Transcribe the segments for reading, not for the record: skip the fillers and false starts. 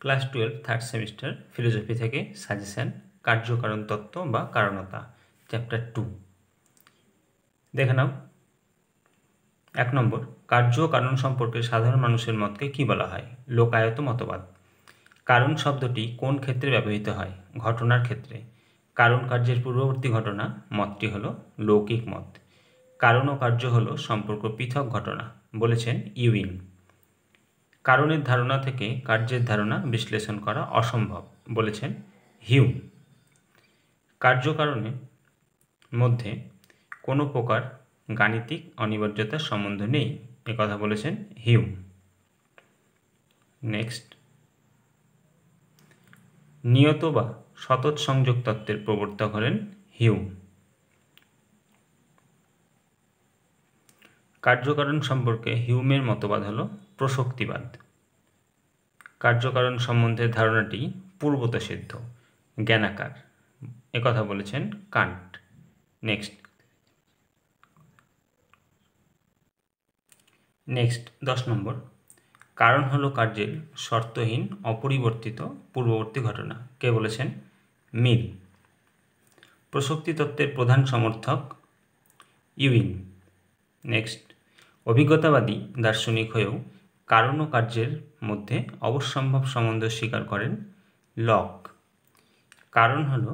Class 12 third semester philosophy থেকে suggestion কার্যকারণ তত্ত্ব বা কারণতা চ্যাপ্টার 2 দেখে নাও। 1 নম্বর, কার্য ও কারণ সম্পর্কে সাধারণ মানুষের মতকে কি বলা হয়? লোকায়ত মতবাদ। কারণ শব্দটি কোন ক্ষেত্রে ব্যবহৃত হয়? ঘটনার ক্ষেত্রে। কারণ কার্যের পূর্ববর্তী ঘটনা মতটি হলো লৌকিক মত। কারণ ও কার্য হলো সম্পর্ক পৃথক ঘটনা, বলেছেন ইউইং। কারণের ধারণা থেকে কার্যের ধারণা বিশ্লেষণ করা অসম্ভব, বলেছেন হিউম। কার্যকারণের মধ্যে কোনো প্রকার গাণিতিক অনিবার্যতার সম্বন্ধ নেই, একথা বলেছেন হিউম। নেক্সট, নিয়ত বা সতত সংযোগ তত্ত্বের প্রবর্তক হলেন হিউম। কার্যকারণ সম্পর্কে হিউমের মতবাদ হল প্রসক্তিবাদ। কার্যকারণ সম্বন্ধের ধারণাটি পূর্বতঃসিদ্ধ, জ্ঞানাকার, একথা বলেছেন কান্ট। নেক্সট 10 নম্বর, কারণ হলো কার্যের শর্তহীন অপরিবর্তিত পূর্ববর্তী ঘটনা, কে বলেছেন? মিল। প্রসক্তি তত্ত্বের প্রধান সমর্থক ইউইং। নেক্সট, অভিজ্ঞতাবাদী দার্শনিক হয়েও কারণ ও কার্যের মধ্যে অবশ্যম্ভাব সম্বন্ধ স্বীকার করেন লক। কারণ হলো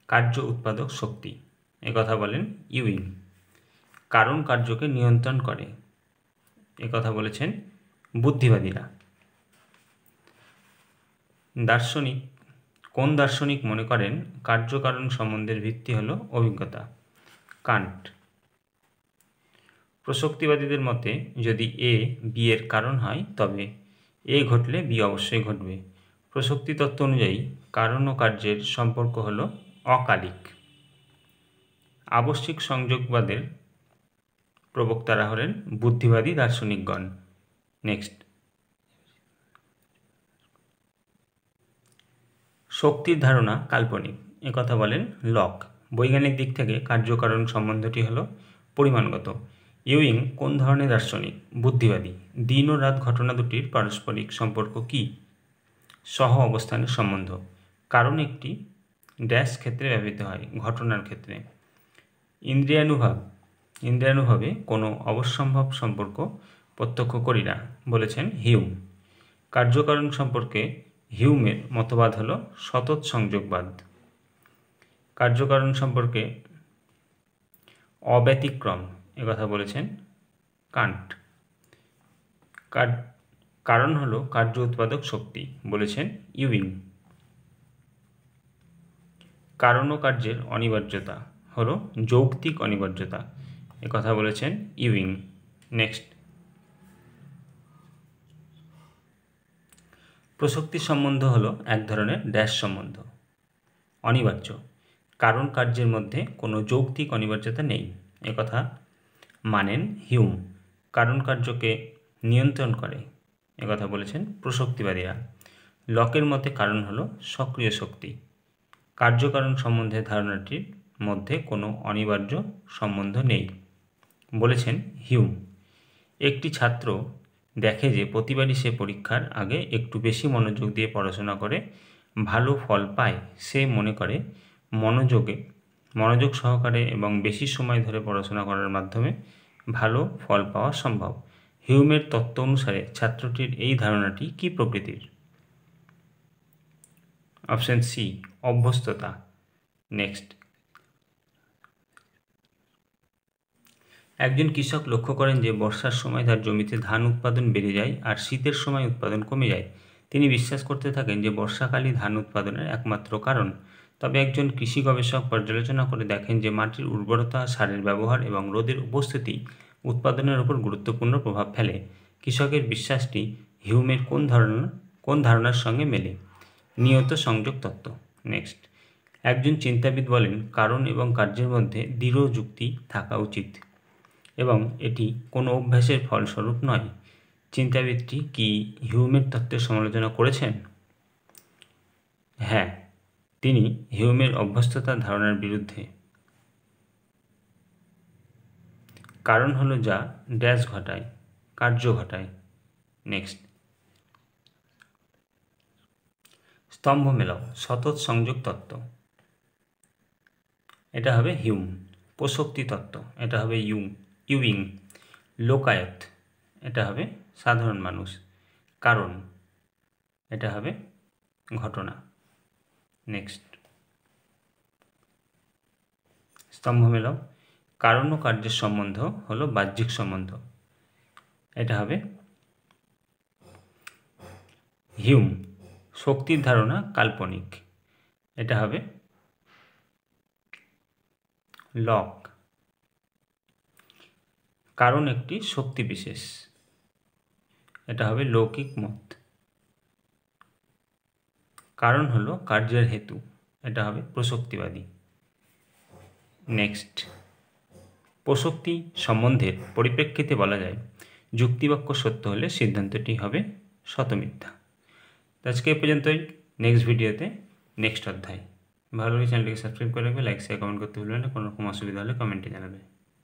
কার্য উৎপাদক শক্তি, একথা বলেন ইউইং। কারণ কার্যকে নিয়ন্ত্রণ করে, একথা বলেছেন বুদ্ধিবাদীরা। কোন দার্শনিক মনে করেন কার্যকারণ সম্বন্ধের ভিত্তি হলো অভিজ্ঞতা? কান্ট। প্রসক্তিবাদীদের মতে যদি এ বি এর কারণ হয় তবে এ ঘটলে বি অবশ্যই ঘটবে। প্রসক্তি তত্ত্ব অনুযায়ী কারণ ও কার্যের সম্পর্ক হলো অকালিক। আবশ্যিক সংযোগবাদের প্রবক্তারা হলেন বুদ্ধিবাদী দার্শনিকগণ। নেক্সট, শক্তির ধারণা কাল্পনিক, একথা বলেন লক। বৈজ্ঞানিক দিক থেকে কার্যকারণ সম্বন্ধটি হলো পরিমাণগত। ইউইং কোন ধরনের দার্শনিক? বুদ্ধিবাদী। দিন ও রাত ঘটনা দুটির পারস্পরিক সম্পর্ক কি? সহ অবস্থানের সম্বন্ধ। কারণ একটি ড্যাশ ক্ষেত্রে ব্যবহৃত হয়, ঘটনার ক্ষেত্রে। ইন্দ্রিয়ানুভাবে কোনো অবশ্যম্ভাব সম্পর্ক প্রত্যক্ষ করি না, বলেছেন হিউম। কার্যকারণ সম্পর্কে হিউমের মতবাদ হল সতত সংযোগবাদ। কার্যকারণ সম্পর্কে অব্যতিক্রম, একথা বলেছেন কান্ট। কারণ হলো কার্য উৎপাদক শক্তি, বলেছেন ইউইং। কারণ ও কার্যের অনিবার্যতা হলো যৌক্তিক অনিবার্যতা, একথা বলেছেন ইউইং। নেক্সট, প্রসক্তির সম্বন্ধ হলো এক ধরনের ড্যাশ সম্বন্ধ, অনিবার্য। কারণ কার্যের মধ্যে কোনো যৌক্তিক অনিবার্যতা নেই, একথা মানেন হিউম। কারণ কার্যকে নিয়ন্ত্রণ করে, একথা বলেছেন প্রসক্তিবাদীরা। লকের মতে কারণ হলো সক্রিয় শক্তি। কার্যকারণ সম্বন্ধের ধারণাটির মধ্যে কোনো অনিবার্য সম্বন্ধ নেই, বলেছেন হিউম। একটি ছাত্র দেখে যে প্রতিবারই সে পরীক্ষার আগে একটু বেশি মনোযোগ দিয়ে পড়াশোনা করে ভালো ফল পায়। সে মনে করে মনোযোগ সহকারে এবং বেশি সময় ধরে পড়াশোনা করার মাধ্যমে ভালো ফল পাওয়া সম্ভব। হিউমের তত্ত্ব অনুসারে ছাত্রটির এই ধারণাটি কী প্রকৃতির? Option C, অভ্যস্ততা। নেক্সট, একজন কৃষক লক্ষ্য করেন যে বর্ষার সময় তার জমিতে ধান উৎপাদন বেড়ে যায় আর শীতের সময় উৎপাদন কমে যায়। তিনি বিশ্বাস করতে থাকেন যে বর্ষাকালই ধান উৎপাদনের একমাত্র কারণ। তবে একজন কৃষি গবেষক পর্যালোচনা করে দেখেন যে মাটির উর্বরতা, সারের ব্যবহার এবং রোদের উপস্থিতি উৎপাদনের উপর গুরুত্বপূর্ণ প্রভাব ফেলে। কৃষকের বিশ্বাসটি হিউমের কোন ধারণার সঙ্গে মেলে? নিয়ত সংযোগ তত্ত্ব। নেক্সট, একজন চিন্তাবিদ বলেন কারণ এবং কার্যের মধ্যে দৃঢ় যুক্তি থাকা উচিত এবং এটি কোনো অভ্যাসের ফলস্বরূপ নয়। চিন্তাবিদটি কি হিউমের তত্ত্বের সমালোচনা করেছেন? হ্যাঁ, তিনি হিউমের অভ্যস্ততার ধারণার বিরুদ্ধে। কারণ হলো যা ড্যাশ ঘটায়, কার্য ঘটায়। নেক্সট, স্তম্ভ মেলাও, সতত সংযোগ তত্ত্ব, এটা হবে হিউম। প্রসক্তি তত্ত্ব, এটা হবে ইউইং। লোকায়ত, এটা হবে সাধারণ মানুষ। কারণ, এটা হবে ঘটনা। নেক্সট, স্তম্ভ মেলাও, কারণ ও কার্যের সম্বন্ধ হলো বাহ্যিক সম্বন্ধ, এটা হবে হিউম। শক্তির ধারণা কাল্পনিক, এটা হবে লক। কারণ একটি শক্তি বিশেষ, এটা হবে লৌকিক মত। কারণ হলো কার্যের হেতু, এটা হবে প্রসক্তিবাদী। নেক্সট, প্রসক্তি সম্বন্ধের পরিপ্রেক্ষিতে বলা যায় যুক্তিবাক্য সত্য হলে সিদ্ধান্তটি হবে সতমিথ্যা। আজকে এ পর্যন্তই। নেক্সট ভিডিওতে নেক্সট অধ্যায়। ভালো লাগে চ্যানেলটিকে সাবস্ক্রাইব করে রাখবে, লাইক শেয়ার কমেন্ট করতে ভুলবেন না। কোনো রকম অসুবিধা হলে কমেন্টে জানাবে।